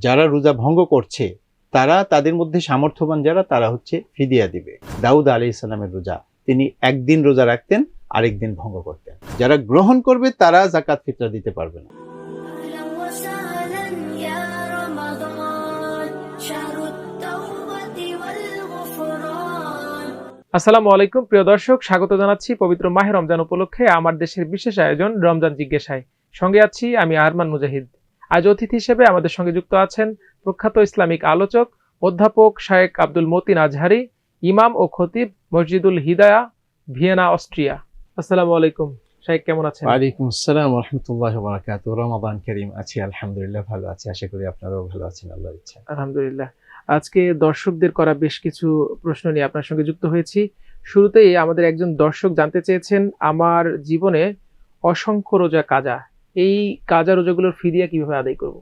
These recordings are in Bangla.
যারা রোজা ভঙ্গ করছে তাদের মধ্যে সামর্থ্যবান যারা তারা হচ্ছে ফিদিয়া দিবে। দাউদ আলাইহিস সালামের রোজা, তিনি একদিন রোজা রাখতেন, আরেকদিন ভঙ্গ করতেন। যারা গ্রহণ করবে তারা যাকাত ফিতরা দিতে পারবে না। আসসালামু আলাইকুম প্রিয় দর্শক, স্বাগত জানাচ্ছি পবিত্র মাহে রমজান উপলক্ষে আমার দেশের বিশেষ আয়োজন রমজান জিজ্ঞাসায়। সঙ্গে আছি আমি আরমান মুজাহিদ। আজ অতিথি হিসেবে আমাদের সঙ্গে যুক্ত আছেন প্রখ্যাত ইসলামিক আলোচক অধ্যাপক শায়েখ আব্দুল মতিন আজহারি, ইমাম ও খতিব মসজিদুল হিদায়া, ভিয়েনা, অস্ট্রিয়া। আসসালামু আলাইকুম শায়েখ, কেমন আছেন? ওয়ালাইকুম আসসালাম ওয়া রাহমাতুল্লাহি ওয়া বারাকাতুহু। রমাদান কারীম, আছি আলহামদুলিল্লাহ, ভালো আছি। আশা করি আপনারাও ভালো আছেন আল্লাহর ইচ্ছা। আলহামদুলিল্লাহ। আজকে দর্শকদের করা বেশ কিছু প্রশ্ন নিয়ে আপনার সঙ্গে যুক্ত হয়েছি। শুরুতেই আমাদের একজন দর্শক জানতে চেয়েছেন, আমার জীবনে অসংখ্য রোজা কাজা, এই কাজা রোজাগুলোর ফিদিয়া কিভাবে আদায় করব?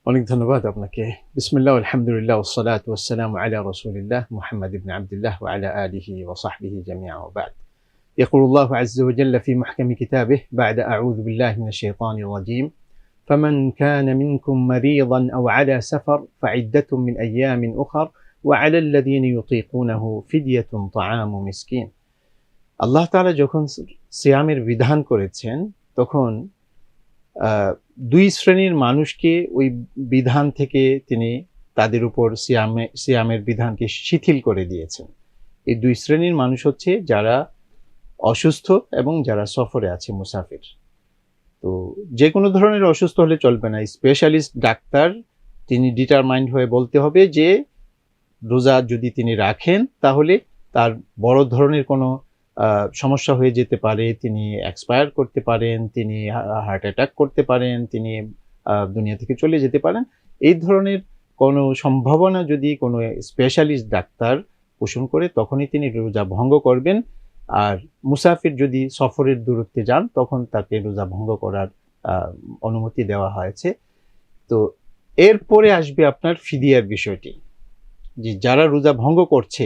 অনেক ধন্যবাদ আপনাকে। বিসমিল্লাহ, আলহামদুলিল্লাহ, ওয়াসসালাতু ওয়াসসালামু আলা রাসূলিল্লাহ মুহাম্মদ ইবনে আবদুল্লাহ ওয়া আলা আলিহি ওয়া সাহবিহি জামিআ ওয়া বা'দ। يقول الله عز وجل في محكم كتابه بعد أعوذ بالله من الشيطان الرجيم: فمن كان منكم مريضا أو على سفر فعدة من أيام أخر وعلى الذين يطيقونه فدية طعام مسكين। আল্লাহ তাআলা যখন সিয়ামের বিধান করেছেন তখন দুই শ্রেণীর মানুষকে ওই বিধান থেকে তিনি তাদের উপর সিয়ামের বিধানকে শিথিল করে দিয়েছেন। এই দুই শ্রেণীর মানুষ হচ্ছে যারা অসুস্থ এবং যারা সফরে আছে, মুসাফির। তো যে কোনো ধরনের অসুস্থ হলে চলবে না, স্পেশালিস্ট ডাক্তার তিনি ডিটারমাইন্ড হয়ে বলতে হবে যে রোজা যদি তিনি রাখেন তাহলে তার বড় ধরনের কোনো সমস্যা হয়ে যেতে পারে, তিনি এক্সপায়ার করতে পারেন, তিনি হার্ট অ্যাটাক করতে পারেন, তিনি দুনিয়া থেকে চলে যেতে পারেন। এই ধরনের কোনো সম্ভাবনা যদি কোনো স্পেশালিস্ট ডাক্তার পোষণ করে তখনই তিনি রোজা ভঙ্গ করবেন। আর মুসাফির যদি সফরের দূরত্বে যান তখন তাকে রোজা ভঙ্গ করার অনুমতি দেওয়া হয়েছে। তো এরপরে আসবে আপনার ফিদিয়ার বিষয়টি, যে যারা রোজা ভঙ্গ করছে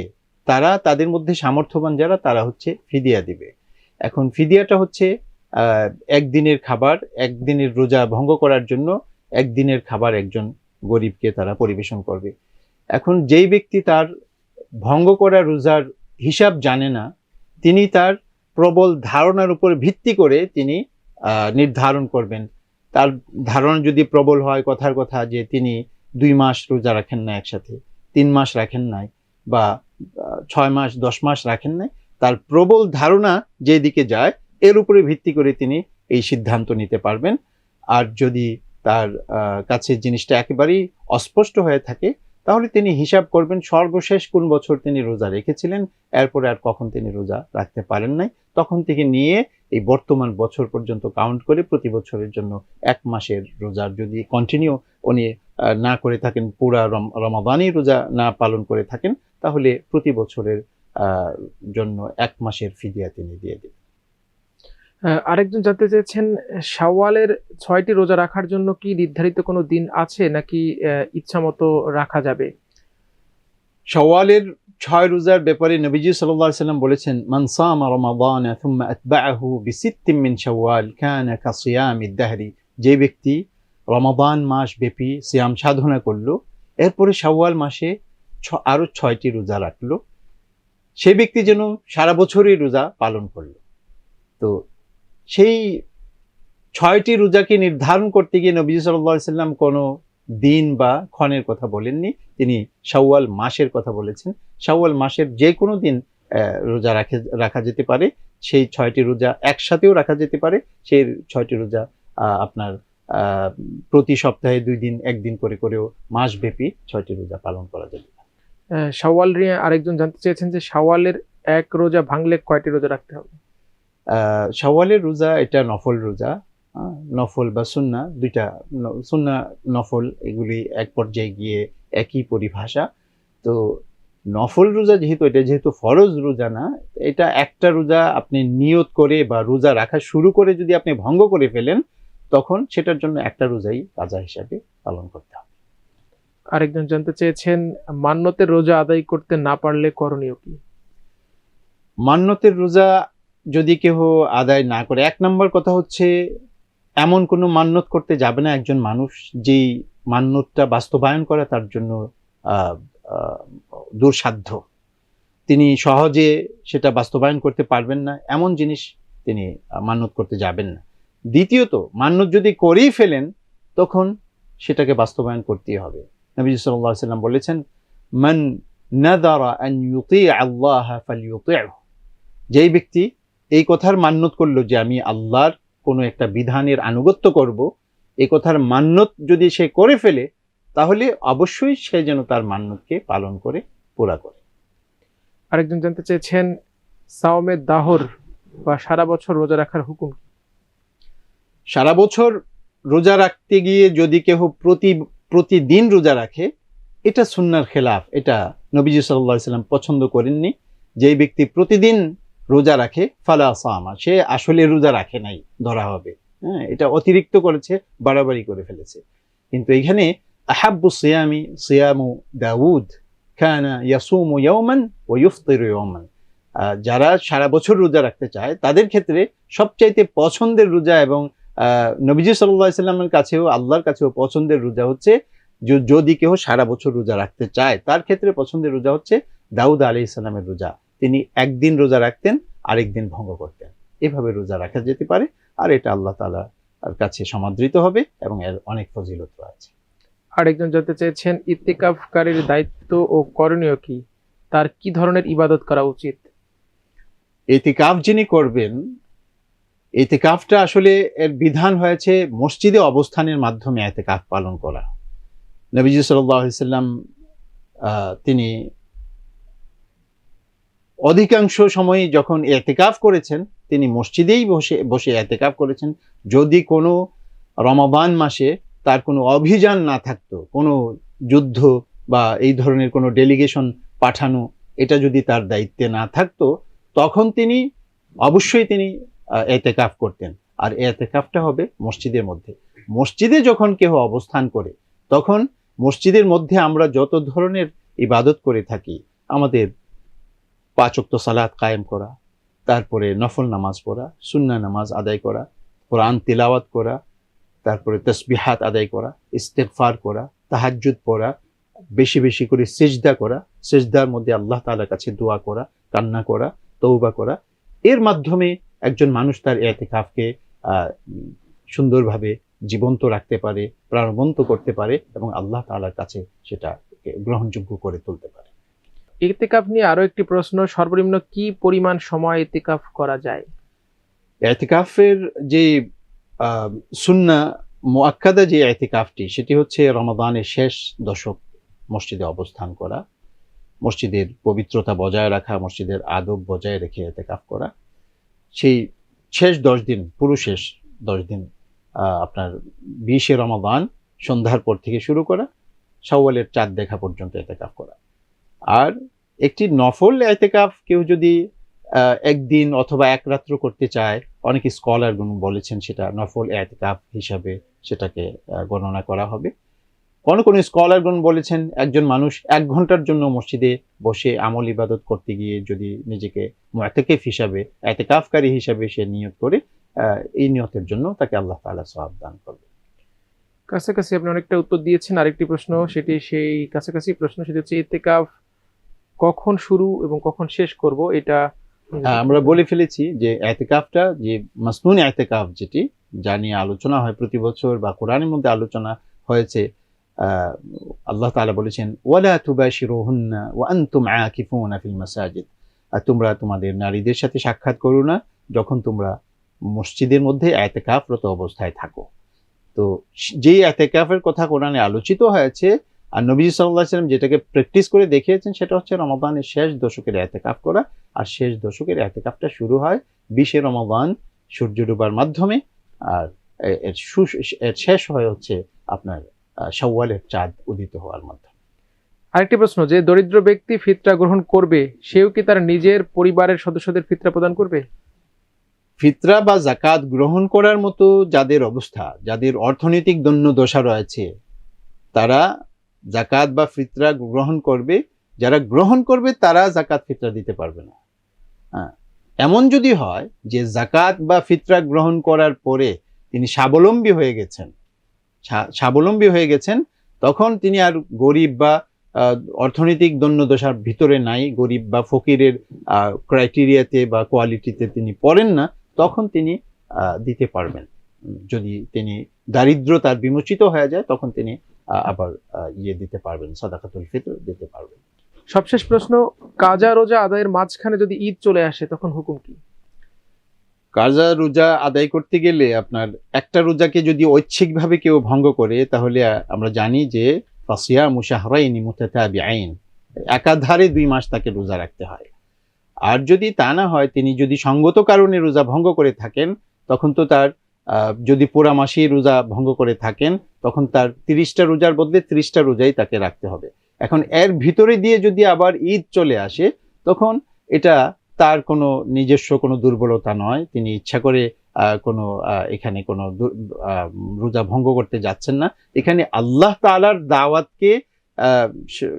তাদের মধ্যে সামর্থ্যবান যারা তারা হচ্ছে ফিদিয়া দিবে। এখন ফিদিয়াটা হচ্ছে একদিনের খাবার, একদিনের রোজা ভঙ্গ করার জন্য একদিনের খাবার একজন গরিবকে তারা পরিবেশন করবে। এখন যেই ব্যক্তি তার ভঙ্গ করা রোজার হিসাব জানে না, তিনি তার প্রবল ধারণার উপর ভিত্তি করে তিনি নির্ধারণ করবেন। তার ধারণা যদি প্রবল হয়, কথার কথা যে তিনি 2 মাস রোজা রাখেন না একসাথে, 3 মাস রাখেন নাই, বা 6 মাস 10 মাস রাখেন নাই, তার প্রবল ধারণা যেদিকে যায় এর উপরে ভিত্তি করে তিনি এই সিদ্ধান্ত নিতে পারবেন। আর যদি তার কাছে জিনিসটা একেবারেই অস্পষ্ট হয়ে থাকে তাহলে তিনি হিসাব করবেন সর্বশেষ কোন বছর তিনি রোজা রেখেছিলেন, এরপরে আর কখন তিনি রোজা রাখতে পারেন নাই, তখন থেকে নিয়ে এই বর্তমান বছর পর্যন্ত কাউন্ট করে প্রতি বছরের জন্য 1 মাসের রোজার যদি কন্টিনিউ উনি না করে থাকেন, পুরা রমাদানি রোজা না পালন করে থাকেন, তাহলে প্রতি বছরের জন্য 1 মাসের ফিদিয়া তিনি দিয়ে দেবেন। আরেকজন জানতে চেয়েছেন, শাওয়ালের 6টি রোজা রাখার জন্য কি নির্ধারিত কোনো দিন আছে নাকি ইচ্ছা মতো রাখা যাবে? শাওয়ালের 6 রোজার ব্যাপারে নবীজি সাল্লাল্লাহু আলাইহি ওয়াসাল্লাম বলেছেন, মান সামা রমাদান থুম্মা আতবাআহু বিসিত্তিন মিন শাওয়াল কানা কাসিয়ামিদ দাহরি। যে ব্যক্তি রমাদান মাস ব্যাপী সিয়াম সাধনা করলো, এরপরে শাওয়াল মাসে আরো 6টি রোজা রাখলো, সেই ব্যক্তি যেন সারা বছরই রোজা পালন করলো। তো সেই 6টি রোজাকে নির্ধারণ করতে গিয়ে নবী সাল্লাল্লাহু আলাইহি ওয়াসাল্লাম কোনো দিন বা ক্ষণের কথা বলেননি, তিনি শাওয়াল মাসের কথা বলেছেন। শাওয়াল মাসের যে কোনো দিন রোজা রাখা যেতে পারে, সেই 6টি রোজা একসাথেও রাখা যেতে পারে। সেই 6টি রোজা আপনার প্রতি সপ্তাহে 2 দিন 1 দিন করে করেও মাসব্যাপী 6টি রোজা পালন করা যাবে। শাওয়াল নিয়ে আরেকজন জানতে চেয়েছেন যে শাওয়ালের 1 রোজা ভাঙলে কয়টি রোজা রাখতে হবে? শাওয়ালের রোজা এটা নফল রোজা, নফল বা সুন্না দুইটা, সুন্না নফল এগুলি এক পর্যায়ে গিয়ে একই পরিভাষা। তো নফল রোজা যেহেতু ফরজ রোজা না, এটা একটা রোজা আপনি নিয়ত করে বা রোজা রাখা শুরু করে যদি আপনি ভঙ্গ করে ফেলেন তখন সেটার জন্য একটা রোজাই কাজা হিসাবে পালন করতে হবে। আরেকজন জানতে চেয়েছেন, মান্নতের রোজা আদায় করতে না পারলে করণীয় কি? মান্নতের রোজা যদি কেউ আদায় না করে, 1 নম্বর কথা হচ্ছে এমন কোনো মান্নত করতে যাবে না একজন মানুষ যেই মান্যতটা বাস্তবায়ন করা তার জন্য আহ, আহ, দুঃসাধ্য। তিনি সহজে সেটা বাস্তবায়ন করতে পারবেন না, এমন জিনিস তিনি মান্যত করতে যাবেন না। দ্বিতীয়ত, মান্যত যদি করেই ফেলেন তখন সেটাকে বাস্তবায়ন করতেই হবে। নবী সাল্লাল্লাহু আলাইহি ওয়াসাল্লাম বলেছেন, মান নাযারা আন ইউতিআ আল্লাহ ফালইউতি'হু, যেই ব্যক্তি এই কথার মান্যত করলো যে আমি আল্লাহর কোনো একটা বিধানের আনুগত্য করব, এই কথার মান্যত যদি সে করে ফেলে তাহলে অবশ্যই সে যেন তার মান্যতকে পালন করে পুরা করে। আরেকজন জানতে চেয়েছেন সাওমে দাহর বা সারা বছর রোজা রাখার হুকুম কি? সারা বছর রোজা রাখতে গিয়ে যদি কেহ প্রতিদিন রোজা রাখে, এটা সুন্নাহর খেলাফ, এটা নবীজি সাল্লাল্লাহু আলাইহি ওয়াসাল্লাম পছন্দ করেননি। যেই ব্যক্তি প্রতিদিন রোজা রাখে ফালা সামা, সে আসলে রোজা রাখে নাই ধরা হবে। হ্যাঁ, এটা অতিরিক্ত করেছে, বাড়াবাড়ি করে ফেলেছে। কিন্তু এখানে আহাব্বু সিয়ামি সিয়ামু দাউদ কানা ইয়াসুমু ইয়াওমান ওয়া ইফতিরু ইয়াওমান, যারা সারা বছর রোজা রাখতে চায় তাদের ক্ষেত্রে সবচাইতে পছন্দের রোজা এবং নবীজি সাল্লাল্লাহু আলাইহি ওয়াসাল্লামের কাছেও আল্লাহর কাছেও পছন্দের রোজা হচ্ছে, যদি কেউ সারা বছর রোজা রাখতে চায় তার ক্ষেত্রে পছন্দের রোজা হচ্ছে দাউদ আলাইহিস সালামের রোজা। তিনি একদিন রোজা রাখতেন, আরেকদিন ভঙ্গ করতেন। এভাবে রোজা রাখা যেতে পারে, আর এটা আল্লাহ তাআলার কাছে সমাদৃত হবে এবং এর অনেক ফজিলত আছে। আরেকজন জানতে চেয়েছেন ইতিকাফকারীর দায়িত্ব ও করণীয় কি, তার কি ধরনের ইবাদত করা উচিত? ইতিকাফ যিনি করবেন, ইতিকাফটা আসলে এর বিধান হয়েছে মসজিদে অবস্থানের মাধ্যমে ইতিকাফ পালন করা। নবীজি সাল্লাল্লাহু আলাইহি ওয়াসাল্লাম তিনি অধিকাংশ সময় যখন ইতিকাফ করেছেন তিনি মসজিদেই বসে ইতিকাফ করেছেন। যদি কোনো রমাদান মাসে তার কোনো অভিযান না থাকতো, কোনো যুদ্ধ বা এই ধরনের কোনো ডেলিগেশন পাঠানো, এটা যদি তার দায়িত্বে না থাকতো তখন তিনি অবশ্যই তিনি ইতিকাফ করতেন। আর ইতিকাফটা হবে মসজিদের মধ্যে। মসজিদে যখন কেউ অবস্থান করে তখন মসজিদের মধ্যে আমরা যত ধরনের ইবাদত করে থাকি, আমাদের 5 ওয়াক্ত সালাত কায়েম করা, তারপরে নফল নামাজ পড়া, সুন্নাহ নামাজ আদায় করা, কোরআন তিলাওয়াত করা, তারপরে তাসবিহাত আদায় করা, ইস্তেগফার করা, তাহাজ্জুদ পড়া, বেশি বেশি করে সিজদা করা, সিজদার মধ্যে আল্লাহ তাআলার কাছে দোয়া করা, কান্না করা, তওবা করা, এর মাধ্যমে একজন মানুষ তার ইতিকাফকে সুন্দরভাবে জীবন্ত রাখতে পারে, প্রাণবন্ত করতে পারে এবং আল্লাহ তাআলার কাছে সেটা গ্রহণযোগ্য করে তুলতে পারে। ইতিকাফ নিয়ে আরো একটি প্রশ্ন, সর্বনিম্ন কি পরিমাণ সময় ইতিকাফ করা যায়? ইতিকাফের যে সুন্নাহ মুআক্কাদা যে ইতিকাফটি, সেটি হচ্ছে রমাদানের শেষ দশক মসজিদে অবস্থান করা, মসজিদের পবিত্রতা বজায় রাখা, মসজিদের আদব বজায় রেখে ইতিকাফ করা। সেই শেষ 10 দিন, পুরো শেষ 10 দিন, আপনার 20 রমাদান সন্ধ্যার পর থেকে শুরু করা, শাওয়ালের চাঁদ দেখা পর্যন্ত ইতিকাফ করা। আর একটি নফল ইতিকাফ কেউ যদি একদিন অথবা এক রাত্র করতে চায়, অনেক স্কলারগণ বলেছেন সেটা নফল ইতিকাফ হিসাবে সেটাকে গণনা করা হবে। কোন স্কলারগণ বলেছেন একজন মানুষ 1 ঘন্টার জন্য মসজিদে বসে আমল ইবাদত করতে গিয়ে যদি নিজেকে মুআতাকিফ হিসাবে, ইতিকাফকারী হিসাবে সে নিয়ত করে, এই নিয়তের জন্য তাকে আল্লাহ তাআলা সওয়াব দান করবে। কাছাকাছি আপনি অনেকটা উত্তর দিয়েছেন। আরেকটি প্রশ্ন, সেটি সেই কাছাকাছি প্রশ্ন, সেটি হচ্ছে ইতিকাফ কখন শুরু এবং কখন শেষ করব, এটা আমরা বলে ফেলেছি যে ইতিকাফটা, যে মাসনুন ইতিকাফ যেটি, যা নিয়ে আলোচনা হয় প্রতি বছর বা কোরআনের মধ্যে আলোচনা হয়েছে, আল্লাহ তাআলা বলেছেন ওয়ালা তুবাশিরুহুন্না ওয়া আনতুম আকিফুনা ফিল মাসাজিদ, তোমরা তোমাদের নারীদের সাথে সাক্ষাৎ করো না যখন তোমরা মসজিদের মধ্যে ইতিকাফরত অবস্থায় থাকো। তো যেই ইতিকাফের কথা কোরআনে আলোচিত হয়েছে আর নবী সাল্লাল্লাহু আলাইহি ওয়াসাল্লাম যেটাকে প্র্যাকটিস করে দেখিয়েছেন সেটা হচ্ছে রমাদানের শেষ দশকের ইতিকাফ করা। আর শেষ দশকের ইতিকাফটা শুরু হয় 20 রমাদান সূর্য ডোবার মাধ্যমে, আর এর শেষ হয় হচ্ছে আপনার শাওয়ালের চাঁদ উদিত হওয়ার মাধ্যমে। আরেকটি প্রশ্ন, যে দরিদ্র ব্যক্তি ফিতরা গ্রহণ করবে সেও কি তার নিজের পরিবারের সদস্যদের ফিতরা প্রদান করবে? ফিতরা বা যাকাত গ্রহণ করার মতো যাদের অবস্থা, যাদের অর্থনৈতিক দৈন্যদশা রয়েছে, তারা যাকাত বা ফিতরা গ্রহণ করবে। যারা গ্রহণ করবে তারা যাকাত ফিতরা দিতে পারবে না। এমন যদি হয় যে যাকাত বা ফিতরা গ্রহণ করার পরে তিনি স্বাবলম্বী হয়ে গেছেন তখন তিনি আর গরিব বা অর্থনৈতিক দৈন্যদশার ভিতরে নাই, গরিব বা ফকিরের ক্রাইটেরিয়াতে বা কোয়ালিটিতে তিনি পড়েন না, তখন তিনি দিতে পারবেন। যদি তিনি দারিদ্রতার বিমোচিত হয়ে যায় তখন তিনি আবার দিতে পারবেন, সাদাকাতুল ফিতর দিতে পারবেন। সবশেষ প্রশ্ন, কাজা রোজা আদায়ের মাঝখানে যদি ঈদ চলে আসে তখন হুকুম কি? কাজা রোজা আদায় করতে গেলে আপনার একটা রোজাকে যদি ঐচ্ছিকভাবে কেউ ভঙ্গ করে, তাহলে আমরা জানি যে ফাসিয়ামু শাহরাইনি মুতাতাবিআইন, একাধারে 2 মাস তাকে রোজা রাখতে হয়। আর যদি তা না হয়, তিনি যদি সঙ্গত কারণে রোজা ভঙ্গ করে থাকেন, তখন তো তার যদি পুরা মাসেই রোজা ভঙ্গ করে থাকেন, তখন তার 30টা রোজার বদলে 30টা রোজাই তাকে রাখতে হবে। এখন এর ভিতরে দিয়ে যদি আবার ঈদ চলে আসে, তখন এটা তার কোনো নিজস্ব কোনো দুর্বলতা নয়, তিনি ইচ্ছা করে কোনো এখানে কোনো রোজা ভঙ্গ করতে যাচ্ছেন না। এখানে আল্লাহ তাআলার দাওয়াতকে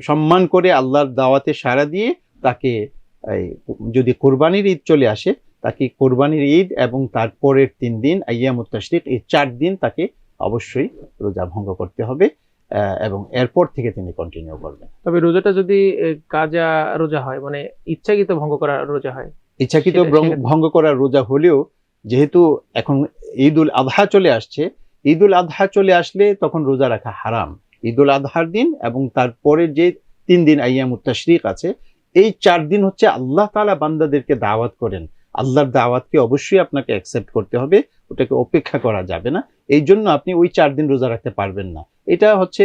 সম্মান করে, আল্লাহর দাওয়াতে সাড়া দিয়ে তাকে যদি কোরবানির ঈদ চলে আসে, তাকে কোরবানির ঈদ এবং তারপরের 3 দিন আইয়ামুত তাশরিক, এই 4 দিন তাকে অবশ্যই রোজা ভঙ্গ করতে হবে এবং এরপর থেকে তিনি কন্টিনিউ করবেন। তবে রোজাটা যদি কাজা রোজা হয়, মানে ইচ্ছাকৃত ভঙ্গ করা রোজা হয়, ইচ্ছাকৃত ভঙ্গ করা রোজা হলেও, যেহেতু এখন ঈদুল আযহা চলে আসছে, ঈদুল আযহা চলে আসলে তখন রোজা রাখা হারাম। ঈদুল আযহার দিন এবং তারপরে যে 3 দিন আইয়ামুত তাশরিক আছে, এই 4 দিন হচ্ছে আল্লাহ তাআলা বান্দাদেরকে দাওয়াত করেন। আল্লাহর দাওয়াতকে অবশ্যই আপনাকে অ্যাকসেপ্ট করতে হবে, ওটাকে উপেক্ষা করা যাবে না। এই জন্য আপনি ওই 4 দিন রোজা রাখতে পারবেন না। এটা হচ্ছে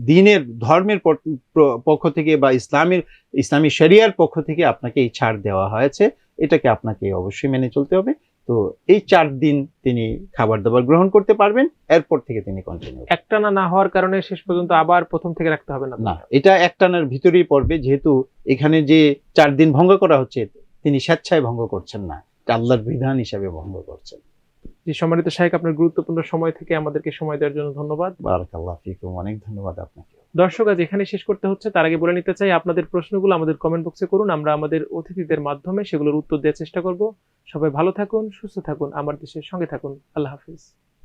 দ্বীনের, ধর্মের পক্ষ থেকে বা ইসলামী শরিয়ার পক্ষ থেকে আপনাকে এই ছাড় দেওয়া হয়েছে, এটাকে আপনাকে অবশ্যই মেনে চলতে হবে। তো এই 4 দিন তিনি খাবার দাবার গ্রহণ করতে পারবেন, এরপর থেকে তিনি কন্টিনিউ। একটানা না হওয়ার কারণে শেষ পর্যন্ত আবার প্রথম থেকে রাখতে হবে না? না, এটা একটানার ভিতরেই পড়বে, যেহেতু এখানে যে 4 দিন ভঙ্গ করা হচ্ছে, তিনি স্বেচ্ছায় ভঙ্গ করছেন না, এটা আল্লাহর বিধান হিসাবে ভঙ্গ করছেন। জি, সম্মানিত শাইখ, আপনার গুরুত্বপূর্ণ সময় থেকে আমাদেরকে সময় দেওয়ার জন্য ধন্যবাদ। বারাকাল্লাহু ফিকুম, অনেক ধন্যবাদ আপনাকে। দর্শক, আজ এখানে শেষ করতে হচ্ছে। তার আগে বলে নিতে চাই, আপনাদের প্রশ্নগুলো আমাদের কমেন্ট বক্সে করুন, আমরা আমাদের অতিথিদের মাধ্যমে সেগুলোর উত্তর দেওয়ার চেষ্টা করব। সবাই ভালো থাকুন, সুস্থ থাকুন, আমার দেশের সঙ্গে থাকুন। আল্লাহ হাফিজ।